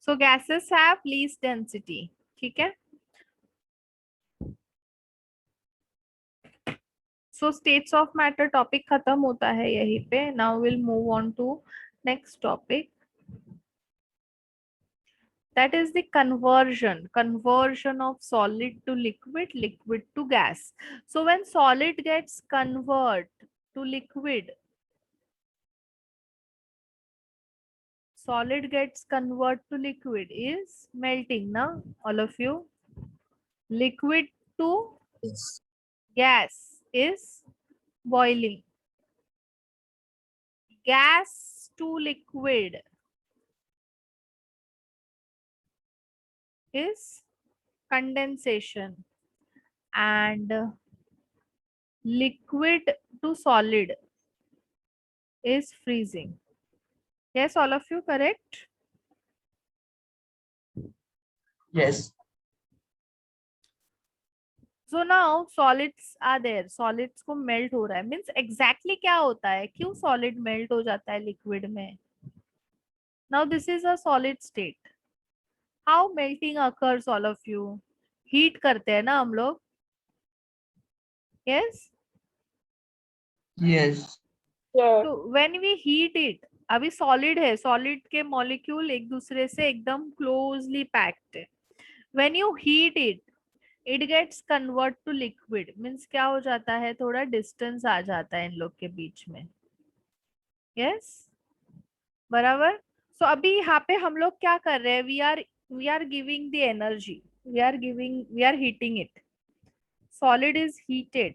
So gases have least density. ठीक है. So states of matter topic खत्म होता है यहीं पे. Now we'll move on to next topic. That is the conversion of solid to liquid, liquid to gas. So when solid gets converted to liquid, solid gets converted to liquid is melting, na, all of you. Liquid to Yes. gas is boiling. Gas to liquid is condensation, and liquid to solid is freezing. Yes, all of you correct? Yes. So now solids are there. Solids को melt हो रहा है. Means exactly क्या होता है? क्यों solid melt हो जाता है liquid में? Now this is a solid state. How melting occurs, all of you? Heat करते हैं ना हम लोग? Yes. Yes. So when we heat it, अभी solid है. Solid के molecule एक दूसरे से एकदम closely packed है. When you heat it, it gets convert to liquid. Means क्या हो जाता है? थोड़ा distance आ जाता है इन लोग के बीच में. Yes. बराबर. So अभी यहाँ पे हम लोग क्या कर रहे हैं? We are giving the energy. We are heating it. Solid is heated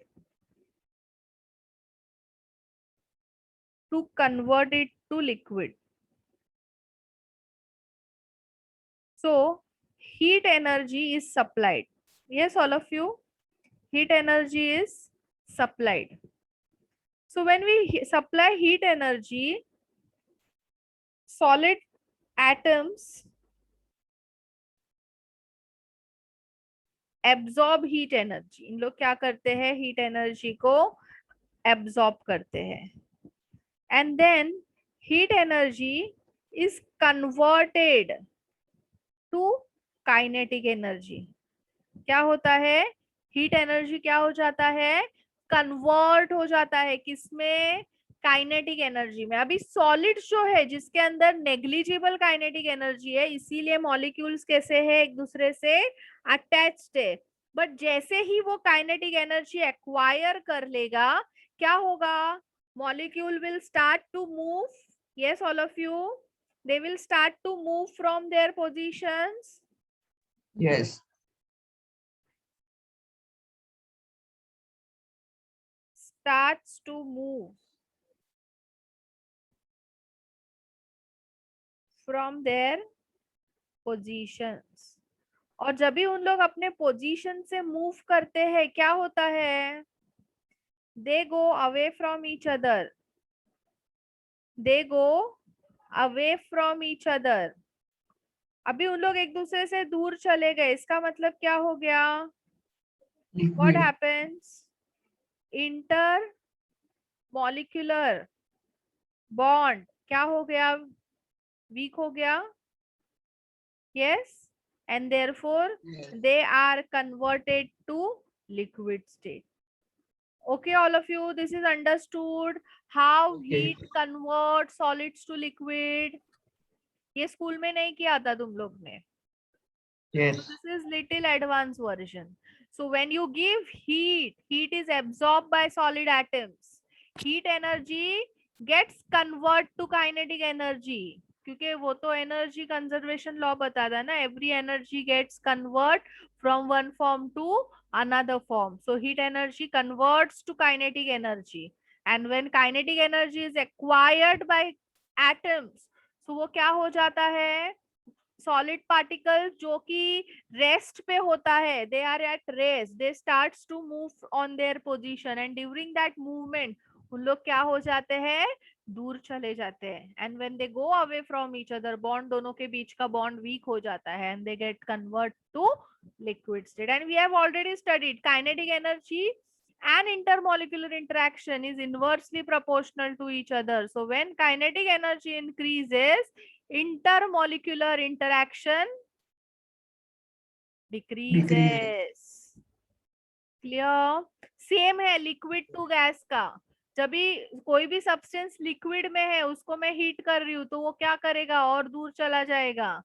to convert it to liquid. So heat energy is supplied. Yes, all of you. Heat energy is supplied. So when we supply heat energy, solid atoms absorb heat energy. इन लोग क्या करते हैं? heat energy को absorb करते हैं. And then heat energy is converted to kinetic energy. क्या होता है? हीट एनर्जी क्या हो जाता है? कन्वर्ट हो जाता है किसमें? काइनेटिक एनर्जी में. अभी सॉलिड जो है जिसके अंदर नेग्लिजिबल काइनेटिक एनर्जी है, इसीलिए मॉलिक्यूल्स कैसे है? एक दूसरे से अटैच्ड है. बट जैसे ही वो काइनेटिक एनर्जी एक्वायर कर लेगा, क्या होगा? Molecule will start to move. Yes, all of you. They will start to move from their positions. Yes. Starts to move from their positions. और जब भी उन लोग अपने पोजीशन से मूव करते हैं, क्या होता है? They go away from each other. They go away from each other. अभी उन लोग एक दूसरे से दूर चले गए. इसका मतलब क्या हो गया? What Liquid. happens? Intermolecular bond क्या हो गया? वीक हो गया. Yes, and therefore Yes. they are converted to liquid state. Okay, all of you, this is understood how Okay. heat converts solids to liquid. ये स्कूल में नहीं किया था तुम लोग ने. Yes. So this is little advanced version. So when you give heat, heat is absorbed by solid atoms. Heat energy gets convert to kinetic energy. क्योंकि वो तो एनर्जी कंजर्वेशन लॉ बताता है ना. Every energy gets convert from one form to another form. So heat energy converts to kinetic energy, and when kinetic energy is acquired by atoms, so वो क्या हो जाता है? सॉलिड पार्टिकल जो कि रेस्ट पे होता है, they are at rest, they starts to move on their position, and during that movement उन लोग क्या हो जाते हैं? दूर चले जाते हैं. And when they go away from each other, bond दोनों के बीच का बॉन्ड वीक हो जाता है, and they get convert to liquid state. And we have already studied kinetic energy and intermolecular interaction is inversely proportional to each other. So when kinetic energy increases, intermolecular interaction decreases. Clear? Same है liquid to gas का. जब भी कोई भी substance liquid में है उसको मैं हीट कर रही हूँ तो वो क्या करेगा, और दूर चला जाएगा.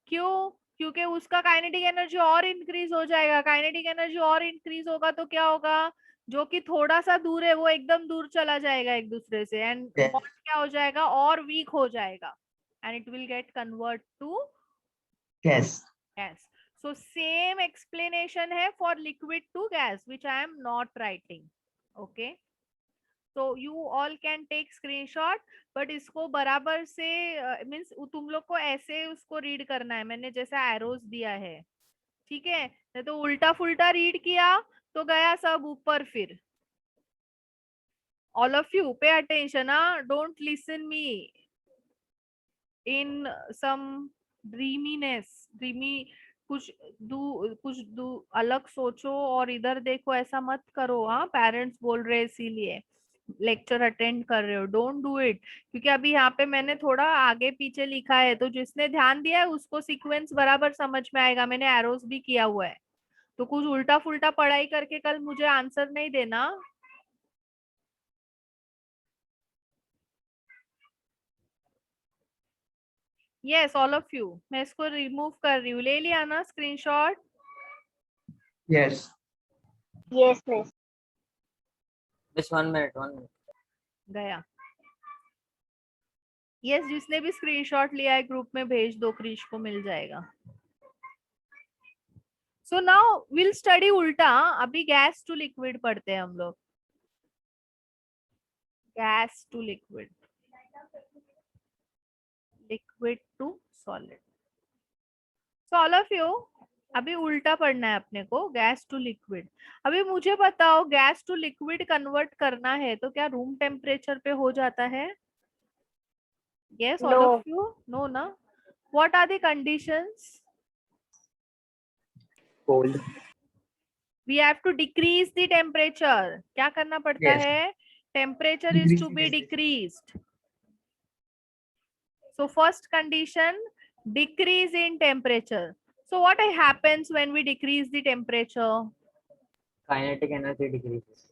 क्यों? क्योंकि उसका काइनेटिक एनर्जी और इंक्रीज हो जाएगा. काइनेटिक एनर्जी और इंक्रीज होगा तो क्या होगा, जो कि थोड़ा सा दूर है वो एकदम दूर चला जाएगा एक दूसरे से, एंड Yes. बॉन्ड क्या हो जाएगा, और वीक हो जाएगा, and it will get convert to Yes. gas. So same explanation hai for liquid to gas, which I am not writing. Okay. So you all can take screenshot, but इसको बराबर से means तुम लोग को ऐसे उसको रीड करना है. मैंने जैसा एरोज दिया है, ठीक है. नहीं तो उल्टा फुल्टा रीड किया तो गया सब ऊपर फिर. All of you pay attention, don't listen me in some dreamy कुछ अलग सोचो और इधर देखो, ऐसा मत करो. हाँ, पेरेंट्स बोल रहे इसीलिए लेक्चर अटेंड कर रहे हो. Don't do it. क्योंकि अभी यहाँ पे मैंने थोड़ा आगे पीछे लिखा है, तो जिसने ध्यान दिया है उसको सीक्वेंस बराबर समझ में आएगा. मैंने एरोस भी किया हुआ है, तो कुछ उल्टा फुल्टा पढ़ाई करके कल मुझे आंसर नहीं देना. Yes all of you. मैं इसको रिमूव कर रही हूँ. ले लिया ना screenshot? Yes. Yes, miss. Just 1 minute, 1 minute. गया. यस, जिसने भी स्क्रीनशॉट लिया है ग्रुप में भेज दो, क्रिश को मिल जाएगा. सो नाउ विल स्टडी उल्टा. अभी गैस टू लिक्विड पढ़ते हैं हम लोग. Gas to liquid, liquid to solid. So all of you, अभी उल्टा पढ़ना है अपने को. Gas to liquid. अभी मुझे बताओ, गैस टू लिक्विड कन्वर्ट करना है तो क्या रूम टेम्परेचर पे हो जाता है? Yes all No. Of you. No ना. What are the conditions? Cold. We have to decrease the temperature. क्या करना पड़ता Yes. है? Temperature is Decrease to the be temperature. decreased. So first condition, decrease in temperature. So what happens when we decrease the temperature? Kinetic energy decreases.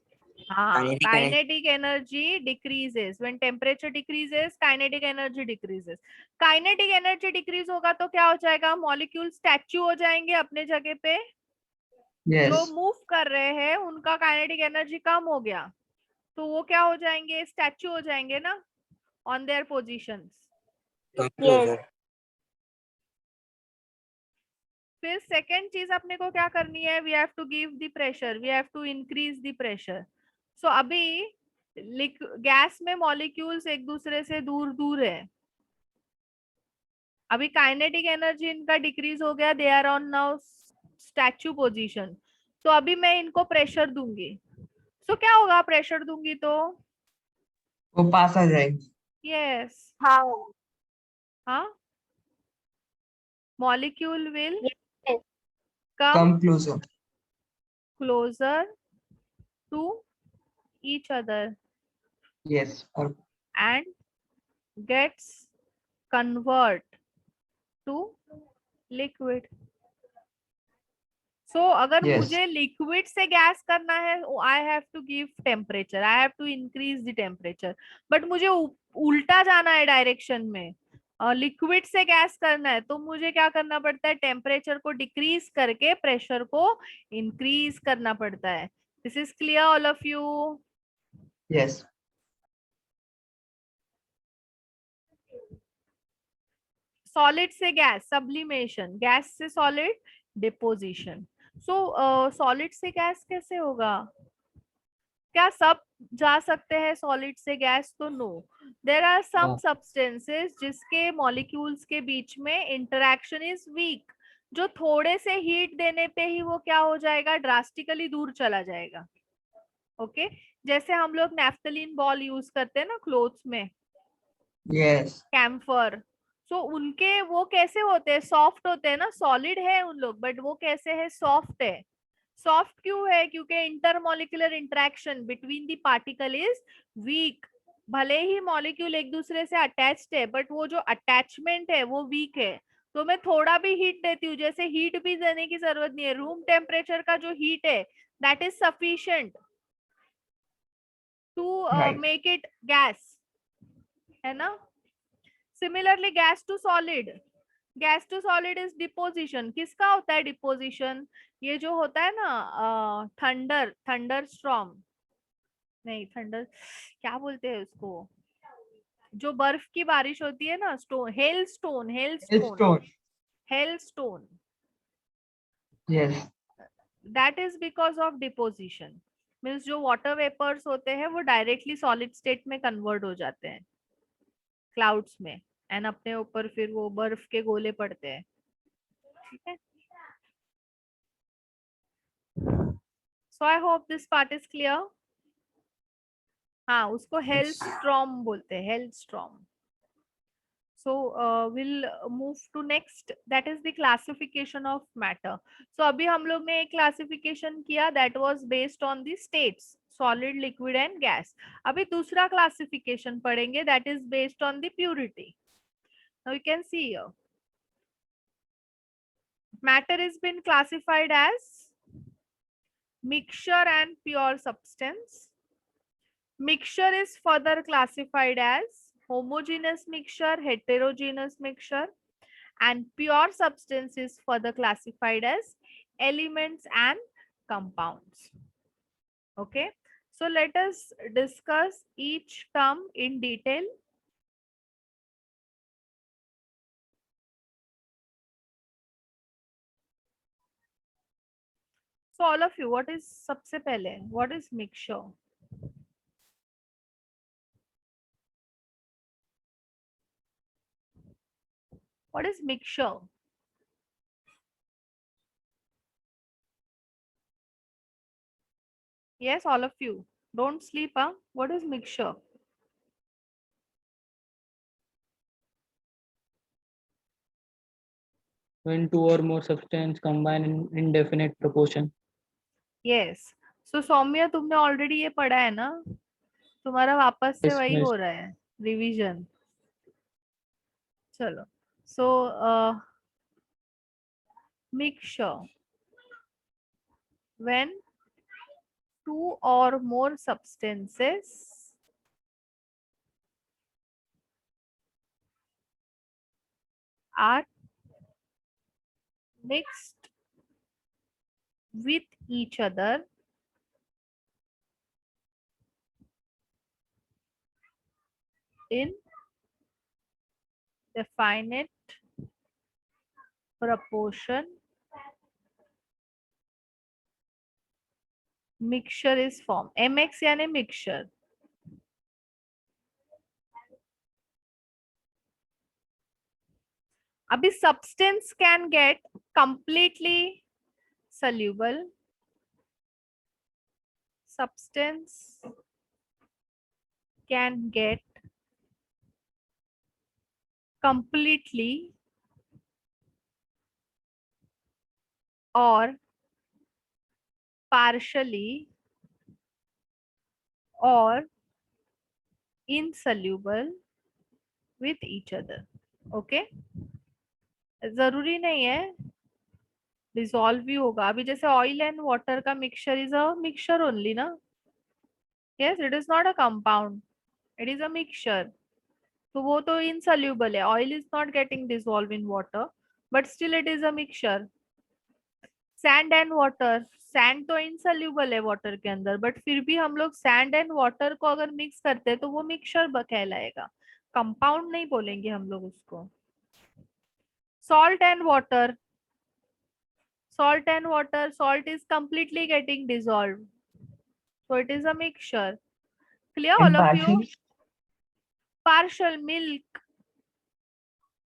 Kinetic energy decreases. When temperature decreases, kinetic energy decreases. Kinetic energy decrease होगा तो क्या हो जाएगा? Molecule statue हो जाएंगे अपने जगह पे. Yes. जो मूव कर रहे हैं उनका काइनेटिक एनर्जी कम हो गया, तो वो क्या हो जाएंगे? स्टैच्यू हो जाएंगे ना, ऑन देयर पोजीशंस. Yes. फिर सेकेंड चीज अपने को क्या करनी है? We have to give the pressure, we have to increase the pressure. So अभी गैस में मॉलिक्यूल्स एक दूसरे से दूर दूर है. अभी काइनेटिक एनर्जी इनका डिक्रीज हो गया, they are on now statue position. तो अभी मैं इनको प्रेशर दूंगी. सो क्या होगा प्रेशर दूंगी तो? वो पास आ जाएगी. यस. How? हाँ, molecule will Yes. come Come closer. closer to each other Yes. और and gets convert to liquid. So अगर Yes. मुझे लिक्विड से गैस करना है, I have to give temperature, I have to increase the temperature. But मुझे उल्टा जाना है डायरेक्शन में, लिक्विड से गैस करना है, तो मुझे क्या करना पड़ता है? टेम्परेचर को डिक्रीज करके प्रेशर को इंक्रीज करना पड़ता है. This is clear all of you? yes. Solid से गैस सब्लिमेशन, गैस से सॉलिड डिपोजिशन. सो सॉलिड से गैस कैसे होगा? क्या सब जा सकते हैं सॉलिड से गैस? तो no. There are some No. Substances जिसके मॉलिक्यूल्स के बीच में इंटरेक्शन इज वीक, जो थोड़े से हीट देने पे ही वो क्या हो जाएगा? ड्रास्टिकली दूर चला जाएगा. ओके जैसे हम लोग नैफ्थलीन बॉल यूज करते हैं ना क्लोथ्स में, Yes. कैम्फर. सो उनके वो कैसे होते हैं? सॉफ्ट होते हैं ना. सॉलिड है उन लोग, बट वो कैसे है? सॉफ्ट है. सॉफ्ट क्यों है? क्योंकि intermolecular interaction between the particle is weak. भले ही मॉलिक्यूल एक दूसरे से अटैच्ड है बट वो जो अटैचमेंट है वो वीक है, तो मैं थोड़ा भी हीट देती हूँ, जैसे हीट भी देने की जरूरत नहीं है, रूम टेम्परेचर का जो हीट है that is sufficient to Right. Make it gas, है ना. Similarly gas to solid is deposition. किसका होता है डिपोजिशन? ये जो होता है ना थंडर स्ट्रॉम, नहीं थंडर क्या बोलते हैं उसको, जो बर्फ की बारिश होती है ना, stone, hailstone. Hailstone. Hailstone Yes. That is because of deposition. Means जो वाटर वेपर्स होते हैं वो डायरेक्टली सॉलिड स्टेट में कन्वर्ट हो जाते हैं क्लाउड्स में, एंड अपने ऊपर फिर वो बर्फ के गोले पड़ते हैं. ठीक है. So I hope this part is clear. हाँ, उसको हेलस्ट्रॉम बोलते हैं, hailstorm. So we'll move to next, that is the classification of matter. So अभी हम लोग ने एक classification किया that was based on the states solid, liquid and gas. अभी दूसरा classification पढ़ेंगे that is based on the purity. Now you can see here matter has been classified as mixture and pure substance. Mixture is further classified as homogeneous mixture, heterogeneous mixture, and pure substance is further classified as elements and compounds. Okay, so let us discuss each term in detail. So all of you, what is सबसे पहले, what is mixture? What is mixture? Yes, all of you, don't sleep, huh? What is mixture? When two or more substances combine in indefinite proportion. Yes. So सौम्य, तुमने already ये पढ़ा है ना, तुम्हारा वापस से Yes, वही miss. हो रहा है, रिवीजन. चलो. So mixture, when two or more substances are mixed with each other in definite proportion, mixture is formed. MX यानी mixture. अभी substance can get completely soluble, substance can get completely or partially or insoluble with each other. Okay, जरूरी नहीं है dissolve भी होगा. अभी जैसे oil and water का mixture is a mixture only ना. Yes, it is not a compound, it is a mixture. तो वो तो इनसॉल्यूबल है, oil is not getting dissolve in water but still it is a mixture. Sand and water, sand तो insoluble है water के अंदर but फिर भी हम लोग सैंड एंड वाटर को अगर मिक्स करते हैं तो वो मिक्सचर कहलाएगा, कंपाउंड नहीं बोलेंगे हम लोग उसको. Salt and water, salt is completely getting dissolved, so it is a mixture. Clear, And all of you? partial. Partial, milk.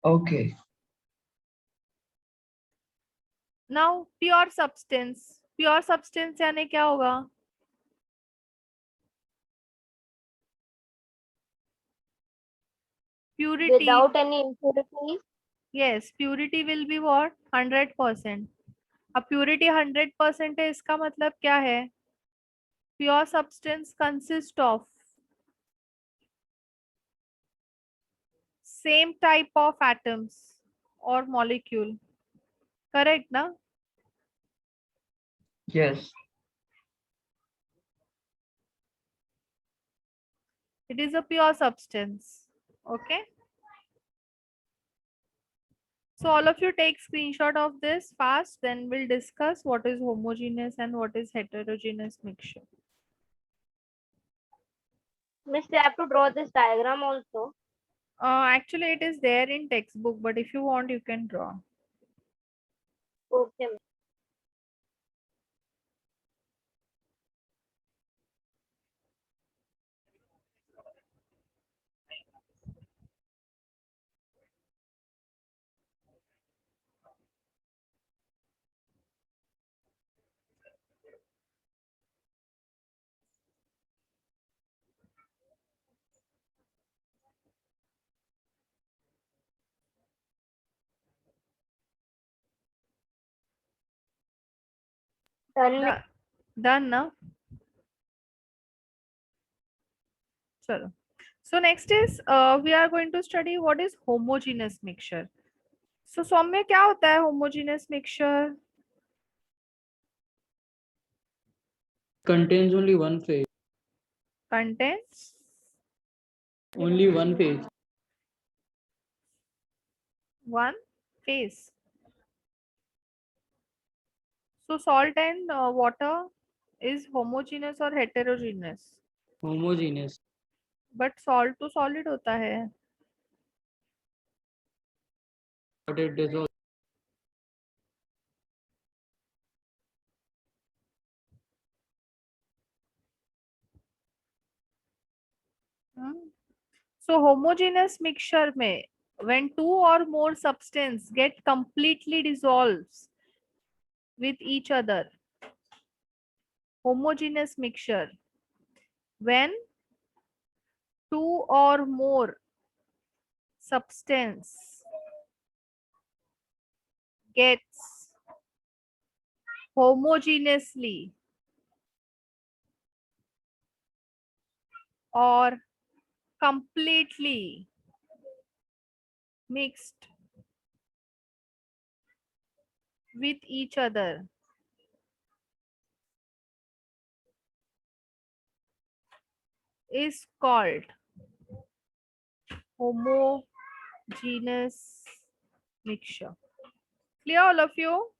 Okay. Now pure substance यानी क्या होगा? Purity. Without any impurities. Yes, purity will be what? 100%. अब purity 100% है, इसका मतलब क्या है? Pure substance consist of same type of atoms or molecule. Correct, na? Yes. It is a pure substance. Okay. So all of you take screenshot of this fast, then we'll discuss what is homogeneous and what is heterogeneous mixture. Miss, you have to draw this diagram also. Actually, it is there in textbook, but if you want, you can draw. Okay, miss. Done, miss. Done, na? Chalo. So next is we are going to study what is homogeneous mixture. So सौम्य क्या होता है homogeneous mixture? Contains only one phase. Contains Only one phase. one phase. So salt and water is homogeneous or heterogeneous? Homogeneous. But salt तो solid होता है. But it dissolves. So homogeneous mixture में when two or more substance get completely dissolves with each other. Homogeneous mixture when two or more substance gets homogeneously or completely mixed with each other is called homogeneous mixture. Clear all of you?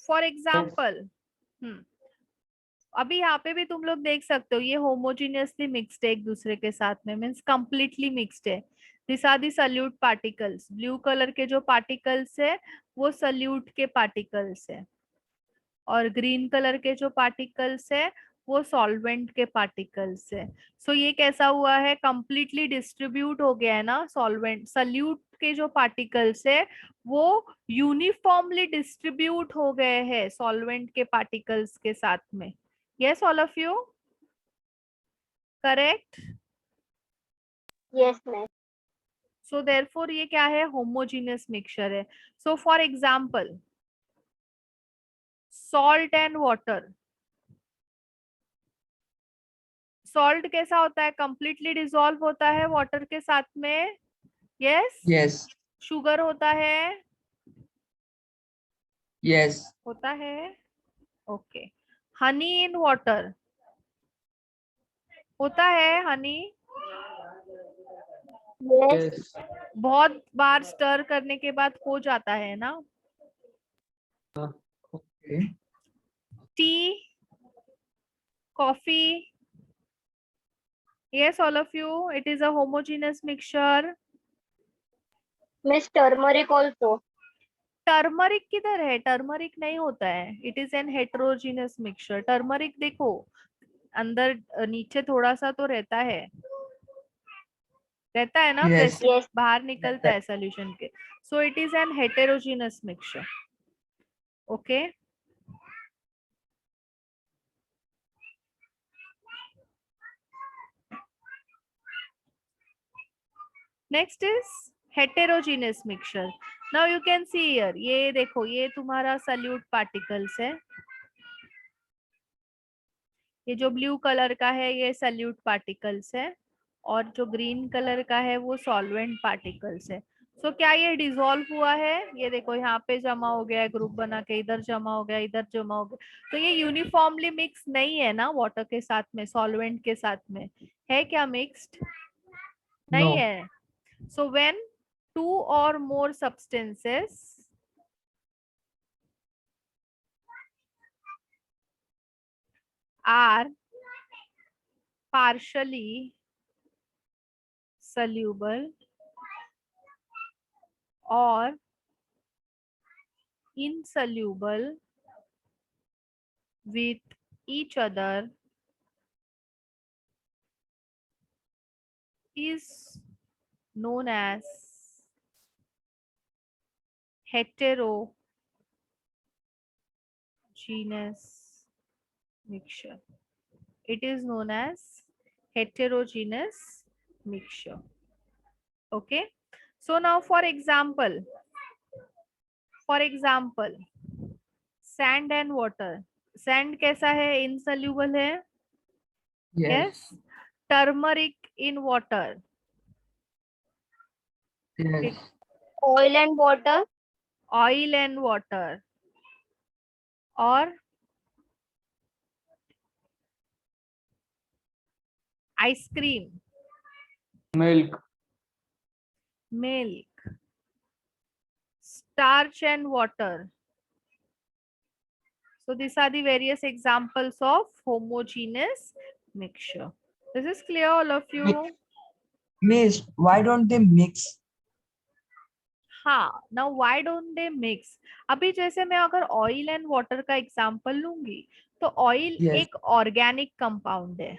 For example, अभी यहाँ पे भी तुम लोग देख सकते हो ये होमोजीनियसली मिक्स्ड है एक दूसरे के साथ में मीन्स कंप्लीटली मिक्स्ड है. This are the solute particles. Blue colour के जो पार्टिकल्स है वो सल्यूट के पार्टिकल्स है और ग्रीन कलर के जो पार्टिकल्स है वो सॉल्वेंट के पार्टिकल्स है. सो ये कैसा हुआ है कंप्लीटली डिस्ट्रीब्यूट हो गया है ना. सॉल्वेंट सल्यूट के जो पार्टिकल्स है वो यूनिफॉर्मली डिस्ट्रीब्यूट हो गए हैं सॉल्वेंट के पार्टिकल्स के साथ में. Yes, all of you? Correct? Yes, miss. So therefore ये क्या है homogeneous mixture है. So for example, salt and water. Salt कैसा होता है completely dissolve होता है water के साथ में. Yes? Yes. Sugar होता है. Yes. होता है. Okay. Honey in water. होता है honey. Yes. Yes. बहुत बार stir करने के बाद हो जाता है ना. Okay. Tea, coffee. Yes, all of you. It is a homogeneous mixture. Miss, turmeric also. Turmeric किधर है? टर्मरिक नहीं होता है. It is an heterogeneous mixture. Turmeric देखो अंदर नीचे थोड़ा सा तो रहता है ना. Yes. Yes. बाहर निकलता है सोल्यूशन के. सो it is an heterogeneous mixture. Okay. Next is heterogeneous mixture. Now you can see here. ये देखो ये तुम्हारा सल्यूट पार्टिकल्स है. ये जो ब्लू कलर का है ये सल्यूट पार्टिकल्स है, और जो ग्रीन कलर का है वो सॉल्वेंट पार्टिकल्स है। सो क्या ये डिसॉल्व हुआ है? ये देखो यहाँ पे जमा हो गया है, ग्रुप बना के, इधर जमा हो गया, इधर जमा हो गया। तो ये यूनिफॉर्मली मिक्स नहीं है ना वाटर के साथ में, सॉल्वेंट के साथ में है क्या मिक्स्ड? नहीं No. है। सो व्हेन टू और मोर substances are partially soluble or insoluble with each other is known as heterogeneous mixture. It is known as heterogeneous mixture. Okay. So now for example, sand and water. Sand कैसा है? Insoluble है. Yes. Turmeric in water. Yes. Oil and water. Oil and water. Or ice cream. Milk. Milk. Starch and water. So these are the various examples of homogeneous mixture. This is clear, all of you? Miss, why don't they mix? हाँ, now why don't they mix? अभी जैसे मैं अगर oil and water का example लूंगी, तो oil Yes. एक organic compound है,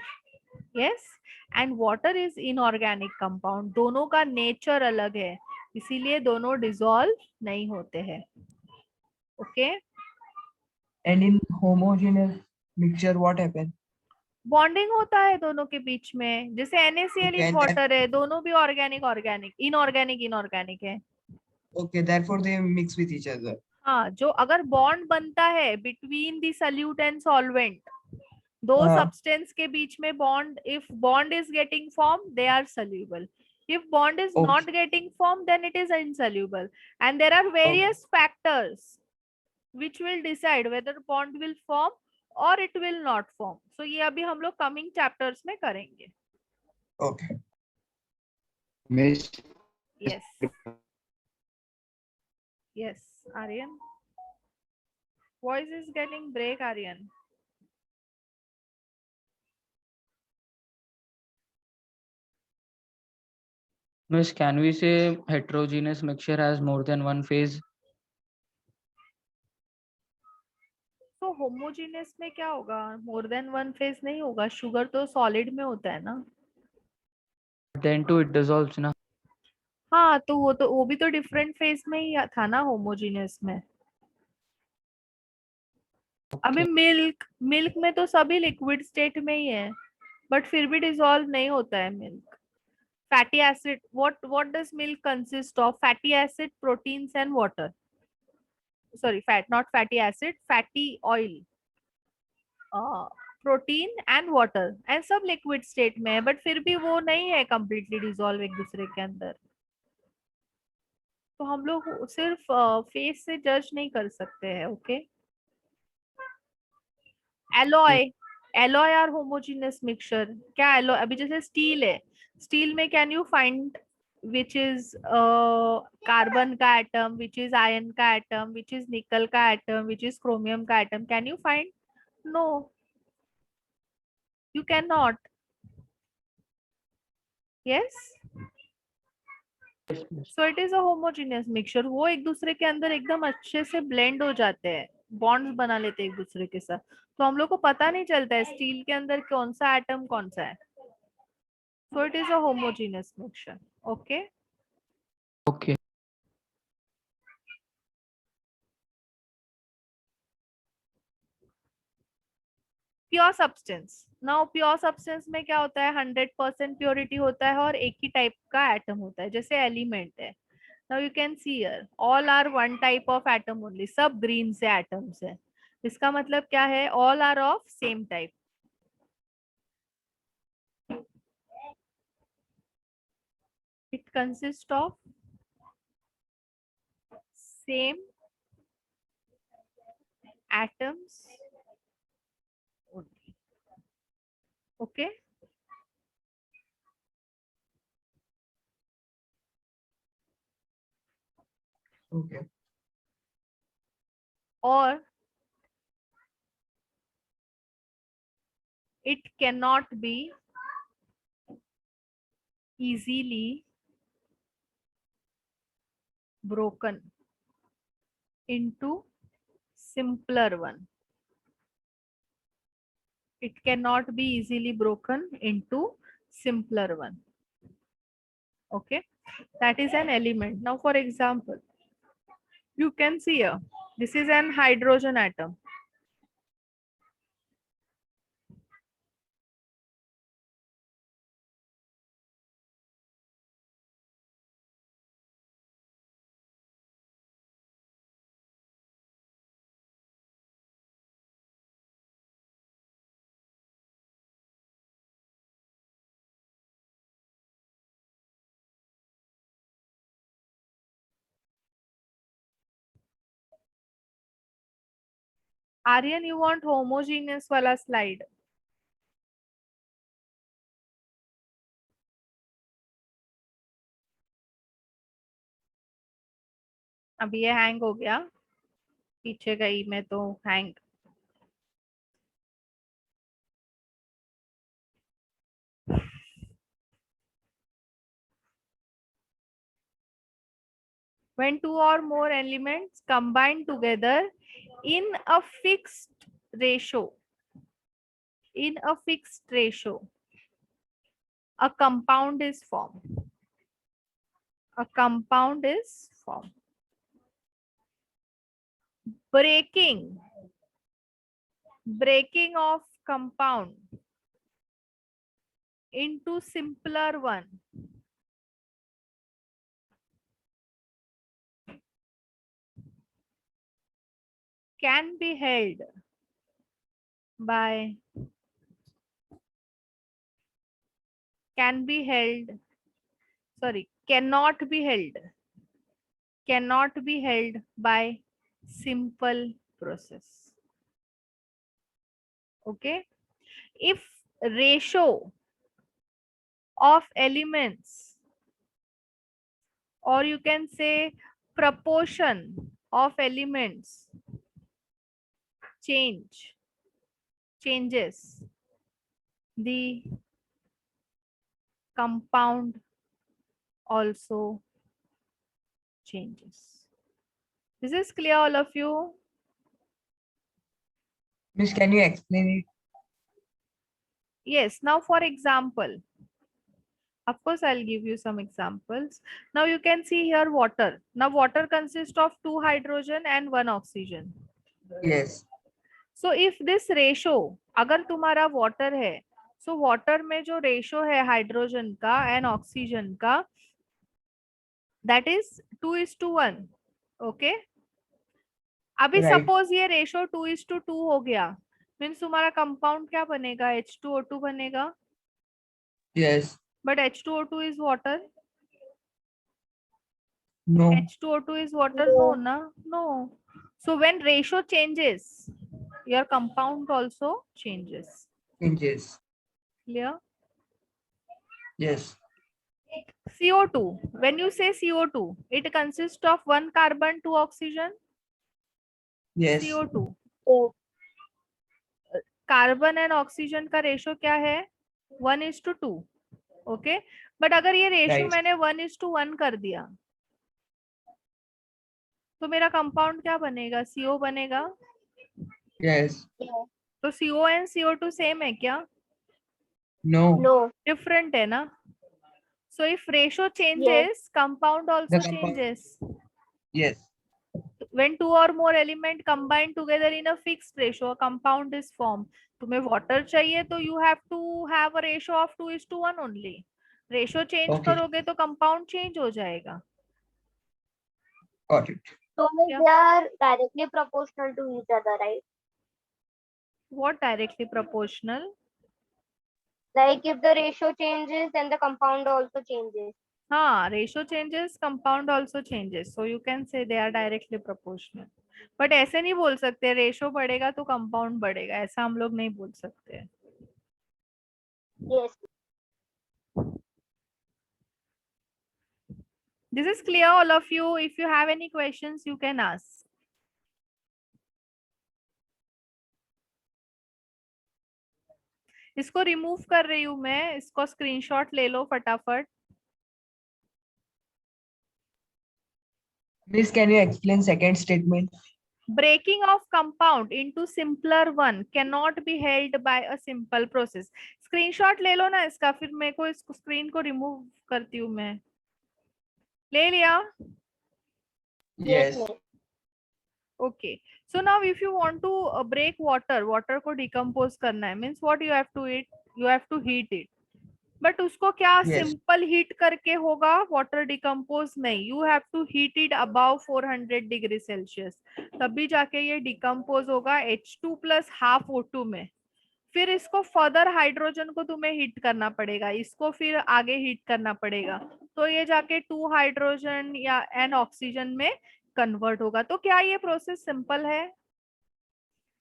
yes, and water is inorganic compound. दोनों का नेचर अलग है, इसीलिए दोनों डिसॉल्व नहीं होते हैं। Okay, And in homogeneous mixture, what happens? Bonding होता है दोनों के बीच में, जैसे NaCl Okay, in and water है, दोनों भी ऑर्गेनिक इनऑर्गेनिक है। Okay, therefore they mix with each other. हाँ, जो अगर बॉन्ड बनता है between the solute and solvent, दो हाँ. सब्सटेंस के बीच में bond, if bond is getting form they are soluble. If bond is Okay. not getting formed, then it is insoluble. And there are various factors which will decide whether bond will form or it will not form. So ये अभी हम लोग coming chapters में करेंगे. Okay. Miss, Yes. Yes, Aryan. Voice is getting break, Aryan. Miss, can we say heterogeneous mixture has more than one phase? तो homogeneous में क्या होगा? मोर देन वन फेज नहीं होगा, शुगर तो सॉलिड में होता है ना। Then too it dissolves ना. हाँ, तो वो भी तो डिफरेंट फेज में ही था ना होमोजीनियस में। अभी मिल्क में तो सभी लिक्विड स्टेट में ही है, बट फिर भी डिसॉल्व नहीं होता है milk. Fatty acid, what does milk consist of? Fatty acid, proteins and water. Sorry, fat not fatty acid, fatty oil, protein and water, and सब लिक्विड स्टेट में है, बट फिर भी वो नहीं है कंप्लीटली डिसॉल्व एक दूसरे के अंदर। तो हम लोग सिर्फ फेस से जज नहीं कर सकते हैं। Okay, alloy are homogeneous mixture. क्या एलॉय? अभी जैसे स्टील है, स्टील में can you find which is carbon का एटम, विच इज आयरन का एटम, विच इज निकल का एटम, विच इज क्रोमियम का atom? Can you find? No, you can not. Yes, so it is a homogeneous mixture. वो एक दूसरे के अंदर एकदम अच्छे से ब्लेंड हो जाते हैं, बॉन्ड्स बना लेते हैं एक दूसरे के साथ, तो हम लोग को पता नहीं चलता है स्टील के अंदर कौन सा एटम कौन सा है। सो it is a homogeneous mixture. Okay, Okay. Pure substance. Now pure substance में क्या होता है? 100% प्योरिटी होता है और एक ही टाइप का एटम होता है, जैसे एलिमेंट है। Now you can see here all are one type of atom only, सब ग्रीन से एटम्स है। इसका मतलब क्या है? All are of same type. consists of same atoms only. Okay. Okay. Or it cannot be easily broken into simpler one. It cannot be easily broken into simpler one. Okay, that is an element. Now for example, you can see here, this is an hydrogen atom. Aryan, you want homogeneous wala slide? अब ये hang हो गया, पीछे गई मैं तो hang. When two or more elements combine together in a fixed ratio, a compound is formed. A compound is formed. Breaking of compound into simpler one can be held by cannot be held by simple process. Okay, if ratio of elements, or you can say proportion of elements changes, the compound also changes. This is clear, all of you? Miss, can you explain it? Yes. Now for example, of course I'll give you some examples. Now you can see here water. Now water consists of 2 hydrogen and 1 oxygen. Yes. So if this ratio, अगर तुम्हारा water है, so water में जो ratio है hydrogen का and oxygen का, that is 2:1. Okay. अभी Right. suppose ये ratio 2:2 हो गया, means तुम्हारा compound क्या बनेगा? H2O2 बनेगा. Yes. But H2O2 is water. No. H2O2 is water? No, na? No. So when ratio changes, your compound also changes. Changes. Clear? Yes. CO2. When you say CO2, it consists of 1 carbon, 2 oxygen. Yes. CO2. Oh, carbon and oxygen का ratio क्या है? 1:2. Okay, but अगर ये ratio Right. मैंने 1:1 कर दिया, तो मेरा कंपाउंड क्या बनेगा? CO बनेगा. Yes. yeah. तो CO एंड CO2 सेम है क्या? No. No. डिफरेंट है ना? So if ratio changes, compound also The compound- changes. Yes. When 2 or more element combine together in a fixed ratio, a compound is formed. तुम्हें water चाहिए तो you have to have a ratio of 2:1 only. Ratio change Okay. करोगे तो compound change हो जाएगा. Got it. So Yeah. they are directly proportional to each other, right? What directly proportional? Like if the ratio changes, then the compound also changes. हाँ, ratio changes, compound also changes, so you can say they are directly proportional. But ऐसे नहीं बोल सकते ratio बढ़ेगा तो compound बढ़ेगा, ऐसा हम लोग नहीं बोल सकते. Yes. This is clear all of you. If you have any questions you can ask. इसको रिमूव कर रही हूँ मैं, इसको स्क्रीनशॉट ले लो फटाफट. Miss, can you explain second statement? Breaking of compound into simpler one cannot be held by a simple process. Screenshot ले लो ना इसका, फिर मेरे को इसको स्क्रीन को रिमूव करती हूँ मैं. ले लिया? Yes. Miss. Okay. So now if you want to break water को decompose करना है, means what you have to eat? You have to heat it. But उसको क्या Yes. simple heat करके होगा? Water decompose नहीं. You have to heat it above 400 degree Celsius. तभी जाके ये decompose होगा H2 plus half O2 में. फिर इसको फर्दर हाइड्रोजन को तुम्हें हीट करना पड़ेगा, इसको फिर आगे हीट करना पड़ेगा, तो ये जाके 2 हाइड्रोजन या एन ऑक्सीजन में कन्वर्ट होगा. तो क्या ये प्रोसेस सिंपल है?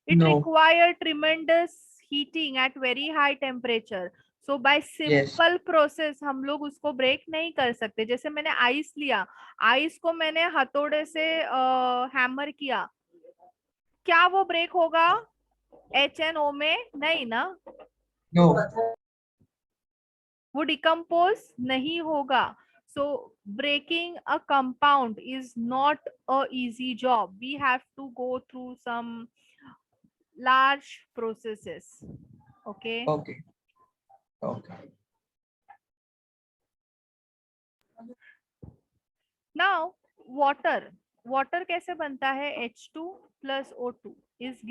It No. Require tremendous heating at very high temperature. So bye simple process हम लोग उसको ब्रेक नहीं कर सकते. जैसे मैंने आइस लिया, आइस को मैंने हथौड़े से हैमर किया, क्या वो ब्रेक होगा HNO में? नहीं ना, No. वो डिकम्पोज नहीं होगा. So breaking a compound is not a easy job. We have to go through some large processes. Okay. Okay. Okay. Now water कैसे बनता है? H2 plus O2 is